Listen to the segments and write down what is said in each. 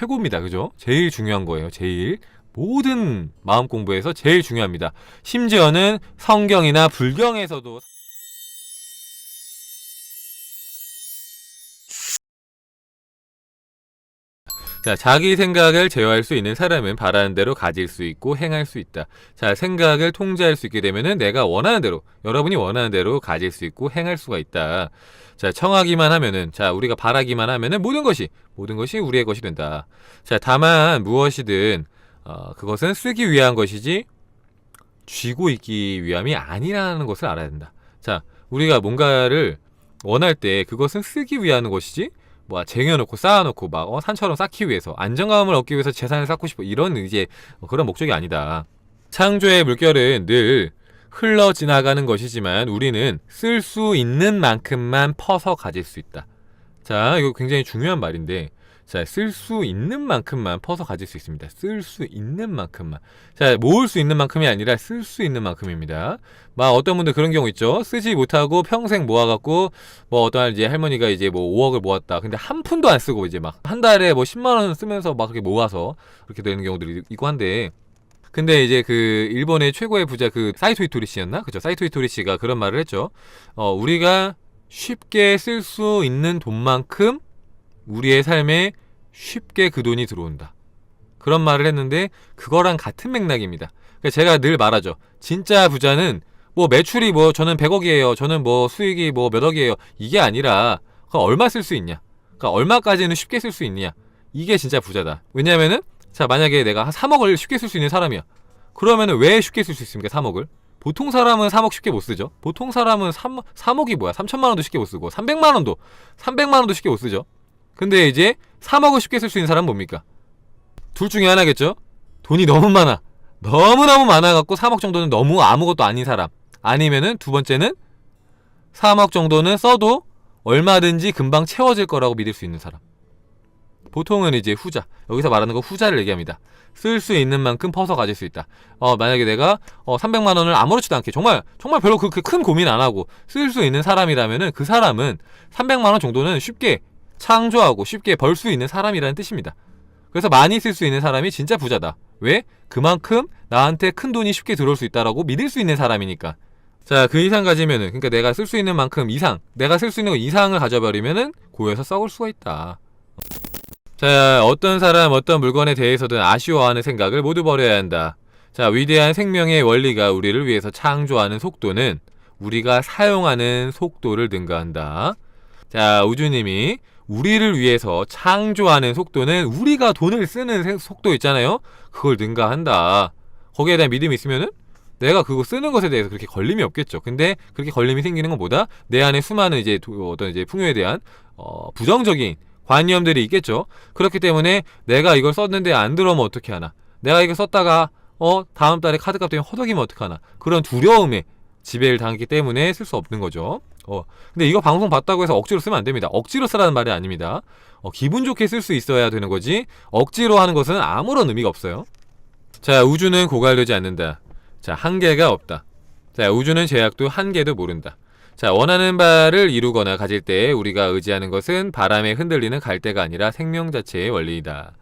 최고입니다. 그죠? 제일 중요한 거예요. 제일. 모든 마음 공부에서 제일 중요합니다. 심지어는 성경이나 불경에서도 자, 자기 생각을 제어할 수 있는 사람은 바라는 대로 가질 수 있고 행할 수 있다. 자, 생각을 통제할 수 있게 되면은 내가 원하는 대로, 여러분이 원하는 대로 가질 수 있고 행할 수가 있다. 자, 청하기만 하면은, 자, 우리가 바라기만 하면은 모든 것이 우리의 것이 된다. 자, 다만 무엇이든 그것은 쓰기 위한 것이지 쥐고 있기 위함이 아니라는 것을 알아야 된다. 자, 우리가 뭔가를 원할 때 그것은 쓰기 위한 것이지 뭐 쟁여놓고 쌓아놓고 막 산처럼 쌓기 위해서 안정감을 얻기 위해서 재산을 쌓고 싶어 이런 이제 그런 목적이 아니다. 창조의 물결은 늘 흘러 지나가는 것이지만 우리는 쓸 수 있는 만큼만 퍼서 가질 수 있다. 자, 이거 굉장히 중요한 말인데, 자, 쓸 수 있는 만큼만 퍼서 가질 수 있습니다. 쓸 수 있는 만큼만. 자, 모을 수 있는 만큼이 아니라 쓸 수 있는 만큼입니다. 막 어떤 분들 그런 경우 있죠. 쓰지 못하고 평생 모아갖고 뭐 어떤 이제 할머니가 이제 뭐 5억을 모았다. 근데 한 푼도 안 쓰고 이제 막 한 달에 뭐 10만 원 쓰면서 막 그렇게 모아서 그렇게 되는 경우들이 있고 한데, 근데 이제 그 일본의 최고의 부자 그 사이토 이토리 씨였나? 그죠? 사이토 이토리 씨가 그런 말을 했죠. 우리가 쉽게 쓸 수 있는 돈만큼 우리의 삶에 쉽게 그 돈이 들어온다. 그런 말을 했는데 그거랑 같은 맥락입니다. 그러니까 제가 늘 말하죠. 진짜 부자는 뭐 매출이 뭐 저는 100억이에요. 저는 뭐 수익이 뭐 몇 억이에요. 이게 아니라 얼마 쓸 수 있냐. 그러니까 얼마까지는 쉽게 쓸 수 있느냐. 이게 진짜 부자다. 왜냐면은 자, 만약에 내가 한 3억을 쉽게 쓸 수 있는 사람이야. 그러면은 왜 쉽게 쓸 수 있습니까? 3억을. 보통 사람은 3억 쉽게 못 쓰죠. 보통 사람은 3억이 뭐야? 3천만 원도 쉽게 못 쓰고 300만 원도 쉽게 못 쓰죠. 근데 이제 3억을 쉽게 쓸 수 있는 사람은 뭡니까? 둘 중에 하나겠죠? 돈이 너무 많아. 너무너무 많아갖고 3억 정도는 너무 아무것도 아닌 사람. 아니면은 두 번째는 3억 정도는 써도 얼마든지 금방 채워질 거라고 믿을 수 있는 사람. 보통은 이제 후자. 여기서 말하는 거 후자를 얘기합니다. 쓸 수 있는 만큼 퍼서 가질 수 있다. 만약에 내가 300만 원을 아무렇지도 않게 정말 별로 그렇게 큰 고민 안 하고 쓸 수 있는 사람이라면은 그 사람은 300만 원 정도는 쉽게 창조하고 쉽게 벌 수 있는 사람이라는 뜻입니다. 그래서 많이 쓸 수 있는 사람이 진짜 부자다. 왜? 그만큼 나한테 큰 돈이 쉽게 들어올 수 있다라고 믿을 수 있는 사람이니까. 자, 그 이상 가지면은, 그러니까 내가 쓸 수 있는 만큼 이상, 내가 쓸 수 있는 것 이상을 가져버리면은 고여서 썩을 수가 있다. 자, 어떤 사람, 어떤 물건에 대해서든 아쉬워하는 생각을 모두 버려야 한다. 자, 위대한 생명의 원리가 우리를 위해서 창조하는 속도는 우리가 사용하는 속도를 능가한다. 자, 우주님이 우리를 위해서 창조하는 속도는 우리가 돈을 쓰는 속도 있잖아요. 그걸 능가한다. 거기에 대한 믿음이 있으면은 내가 그거 쓰는 것에 대해서 그렇게 걸림이 없겠죠. 근데 그렇게 걸림이 생기는 것보다 내 안에 수많은 이제 어떤 이제 풍요에 대한 부정적인 관념들이 있겠죠. 그렇기 때문에 내가 이걸 썼는데 안 들어오면 어떻게 하나. 내가 이거 썼다가 다음 달에 카드값 때문에 허덕이면 어떡하나. 그런 두려움에 지배를 당했기 때문에 쓸 수 없는 거죠. 근데 이거 방송 봤다고 해서 억지로 쓰면 안 됩니다. 억지로 쓰라는 말이 아닙니다. 기분 좋게 쓸 수 있어야 되는 거지 억지로 하는 것은 아무런 의미가 없어요. 자, 우주는 고갈되지 않는다. 자, 한계가 없다. 자, 우주는 제약도 한계도 모른다. 자, 원하는 바를 이루거나 가질 때 우리가 의지하는 것은 바람에 흔들리는 갈대가 아니라 생명 자체의 원리이다.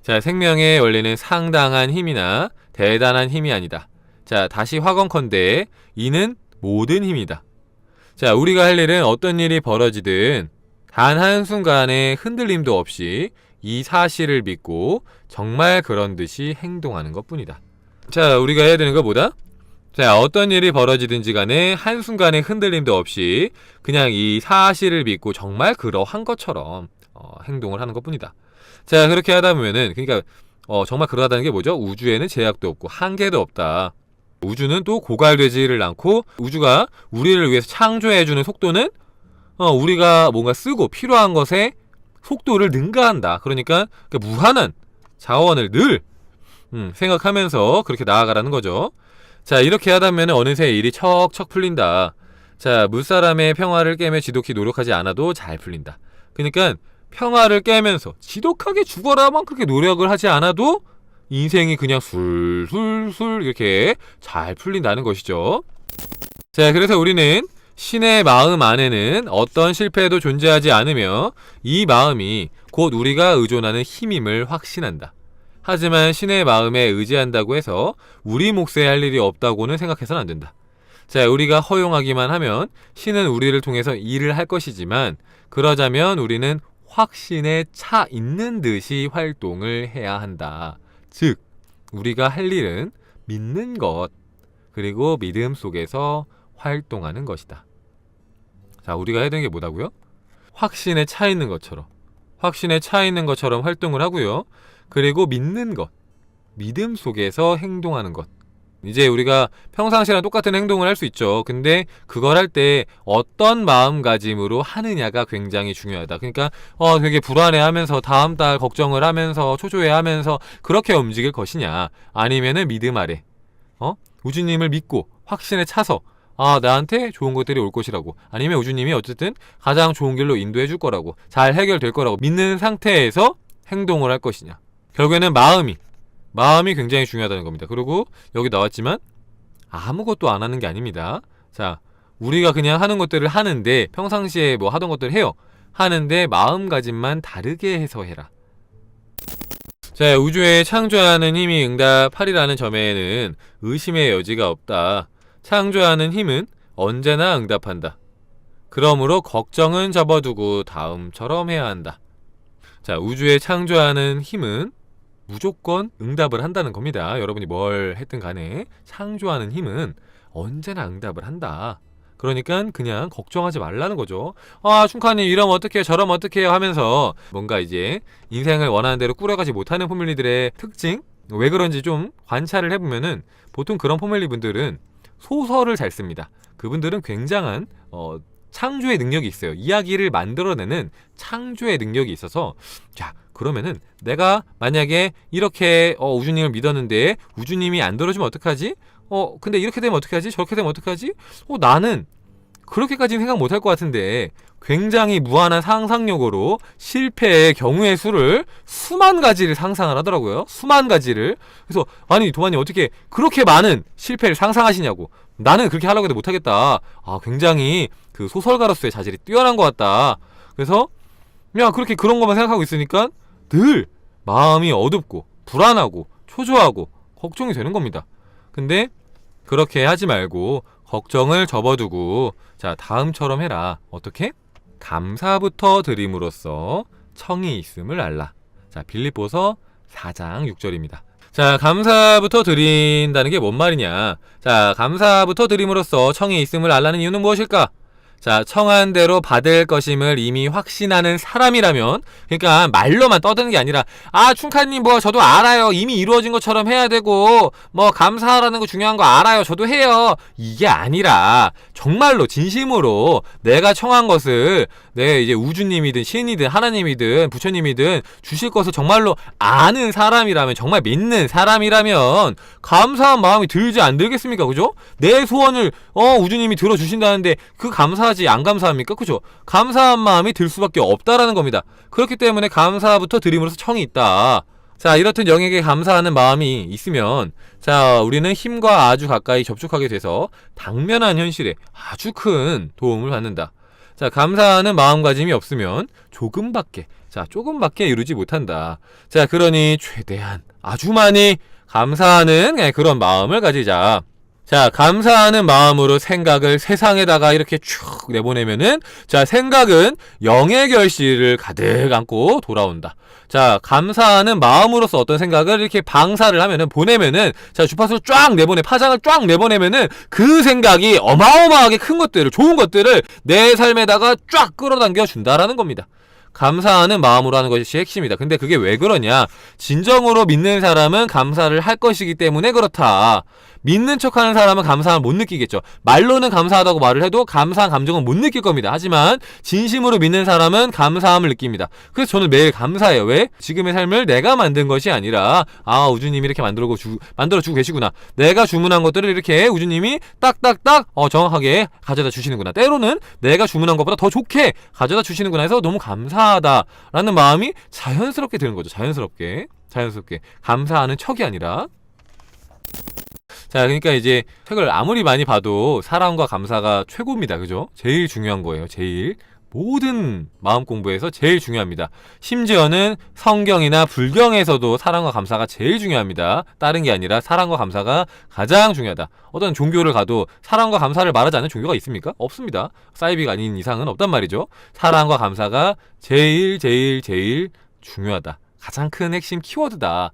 자, 생명의 원리는 상당한 힘이나 대단한 힘이 아니다. 자, 다시 화건컨대 이는 모든 힘이다. 자, 우리가 할 일은 어떤 일이 벌어지든 단 한순간의 흔들림도 없이 이 사실을 믿고 정말 그런 듯이 행동하는 것뿐이다. 자, 우리가 해야 되는 거 뭐다? 자, 어떤 일이 벌어지든지 간에 한순간의 흔들림도 없이 그냥 이 사실을 믿고 정말 그러한 것처럼 행동을 하는 것뿐이다. 자, 그렇게 하다 보면은 그러니까 정말 그러하다는 게 뭐죠? 우주에는 제약도 없고 한계도 없다. 우주는 또 고갈되지를 않고 우주가 우리를 위해서 창조해주는 속도는 우리가 뭔가 쓰고 필요한 것에 속도를 능가한다. 그러니까 무한한 자원을 늘 생각하면서 그렇게 나아가라는 거죠. 자, 이렇게 하다면 어느새 일이 척척 풀린다. 자, 무사람의 평화를 깨며 지독히 노력하지 않아도 잘 풀린다. 그러니까 평화를 깨면서 지독하게 죽어라만 그렇게 노력을 하지 않아도 인생이 그냥 술술술 이렇게 잘 풀린다는 것이죠. 자, 그래서 우리는 신의 마음 안에는 어떤 실패도 존재하지 않으며 이 마음이 곧 우리가 의존하는 힘임을 확신한다. 하지만 신의 마음에 의지한다고 해서 우리 몫에 할 일이 없다고는 생각해서는 안 된다. 자, 우리가 허용하기만 하면 신은 우리를 통해서 일을 할 것이지만 그러자면 우리는 확신에 차 있는 듯이 활동을 해야 한다. 즉, 우리가 할 일은 믿는 것, 그리고 믿음 속에서 활동하는 것이다. 자, 우리가 해야 되는 게 뭐다고요? 확신에 차 있는 것처럼, 확신에 차 있는 것처럼 활동을 하고요. 그리고 믿는 것, 믿음 속에서 행동하는 것. 이제 우리가 평상시랑 똑같은 행동을 할 수 있죠. 근데 그걸 할 때 어떤 마음가짐으로 하느냐가 굉장히 중요하다. 그러니까 되게 불안해하면서 다음 달 걱정을 하면서 초조해하면서 그렇게 움직일 것이냐, 아니면은 믿음 아래 우주님을 믿고 확신에 차서 나한테 좋은 것들이 올 것이라고, 아니면 우주님이 어쨌든 가장 좋은 길로 인도해 줄 거라고, 잘 해결될 거라고 믿는 상태에서 행동을 할 것이냐. 결국에는 마음이 굉장히 중요하다는 겁니다. 그리고 여기 나왔지만 아무것도 안 하는 게 아닙니다. 자, 우리가 그냥 하는 것들을 하는데, 평상시에 뭐 하던 것들을 해요. 하는데 마음가짐만 다르게 해서 해라. 자, 우주의 창조하는 힘이 응답하리라는 점에는 의심의 여지가 없다. 창조하는 힘은 언제나 응답한다. 그러므로 걱정은 접어두고 다음처럼 해야 한다. 자, 우주의 창조하는 힘은 무조건 응답을 한다는 겁니다. 여러분이 뭘 했든 간에 창조하는 힘은 언제나 응답을 한다. 그러니까 그냥 걱정하지 말라는 거죠. 춘카님 이러면 어떡해요, 저러면 어떡해요 하면서 뭔가 이제 인생을 원하는 대로 꾸려가지 못하는 포뮬리들의 특징, 왜 그런지 좀 관찰을 해보면은 보통 그런 포뮬리 분들은 소설을 잘 씁니다. 그분들은 굉장한 창조의 능력이 있어요. 이야기를 만들어내는 창조의 능력이 있어서, 자, 그러면은 내가 만약에 이렇게 우주님을 믿었는데 우주님이 안 들어주면 어떡하지? 근데 이렇게 되면 어떡하지? 저렇게 되면 어떡하지? 나는 그렇게까지는 생각 못할 것 같은데, 굉장히 무한한 상상력으로 실패의 경우의 수를 수만 가지를 상상을 하더라고요. 수만 가지를. 그래서 아니 도마님 어떻게 그렇게 많은 실패를 상상하시냐고. 나는 그렇게 하려고 해도 못하겠다. 굉장히 그 소설가로서의 자질이 뛰어난 것 같다. 그래서 그렇게 그런 것만 생각하고 있으니까 늘 마음이 어둡고 불안하고 초조하고 걱정이 되는 겁니다. 근데 그렇게 하지 말고 걱정을 접어두고, 자, 다음처럼 해라. 어떻게? 감사부터 드림으로써 청이 있음을 알라. 자, 빌립보서 4장 6절입니다. 자, 감사부터 드린다는 게 뭔 말이냐. 자, 감사부터 드림으로써 청이 있음을 알라는 이유는 무엇일까? 자, 청한 대로 받을 것임을 이미 확신하는 사람이라면, 그러니까 말로만 떠드는 게 아니라 춘카님 저도 알아요, 이미 이루어진 것처럼 해야 되고 감사하라는 거 중요한 거 알아요, 저도 해요, 이게 아니라 정말로 진심으로 내가 청한 것을 이제 우주님이든 신이든 하나님이든 부처님이든 주실 것을 정말로 아는 사람이라면, 정말 믿는 사람이라면 감사한 마음이 들지 안 들겠습니까? 그죠? 내 소원을 우주님이 들어주신다는데 그 감사하지 안 감사합니까? 그죠? 감사한 마음이 들 수밖에 없다라는 겁니다. 그렇기 때문에 감사부터 드림으로써 청이 있다. 자, 이렇듯 영에게 감사하는 마음이 있으면, 자, 우리는 힘과 아주 가까이 접촉하게 돼서 당면한 현실에 아주 큰 도움을 받는다. 자, 감사하는 마음가짐이 없으면 조금밖에 이루지 못한다. 자, 그러니 최대한 아주 많이 감사하는 그런 마음을 가지자. 자, 감사하는 마음으로 생각을 세상에다가 이렇게 쭉 내보내면은, 자, 생각은 영의 결실을 가득 안고 돌아온다. 자, 감사하는 마음으로서 어떤 생각을 이렇게 방사를 하면은, 보내면은, 자, 주파수를 쫙 내보내, 파장을 쫙 내보내면은 그 생각이 어마어마하게 큰 것들을, 좋은 것들을 내 삶에다가 쫙 끌어당겨 준다라는 겁니다. 감사하는 마음으로 하는 것이 핵심이다. 근데 그게 왜 그러냐? 진정으로 믿는 사람은 감사를 할 것이기 때문에 그렇다. 믿는 척하는 사람은 감사함을 못 느끼겠죠. 말로는 감사하다고 말을 해도 감사한 감정은 못 느낄 겁니다. 하지만 진심으로 믿는 사람은 감사함을 느낍니다. 그래서 저는 매일 감사해요. 왜? 지금의 삶을 내가 만든 것이 아니라 우주님이 이렇게 만들어주고 계시구나. 내가 주문한 것들을 이렇게 우주님이 딱딱딱 정확하게 가져다 주시는구나. 때로는 내가 주문한 것보다 더 좋게 가져다 주시는구나 해서 너무 감사하다라는 마음이 자연스럽게 드는 거죠. 자연스럽게 감사하는 척이 아니라. 자, 그러니까 이제 책을 아무리 많이 봐도 사랑과 감사가 최고입니다. 그죠? 제일 중요한 거예요. 제일. 모든 마음 공부에서 제일 중요합니다. 심지어는 성경이나 불경에서도 사랑과 감사가 제일 중요합니다. 다른 게 아니라 사랑과 감사가 가장 중요하다. 어떤 종교를 가도 사랑과 감사를 말하지 않는 종교가 있습니까? 없습니다. 사이비가 아닌 이상은 없단 말이죠. 사랑과 감사가 제일 중요하다. 가장 큰 핵심 키워드다.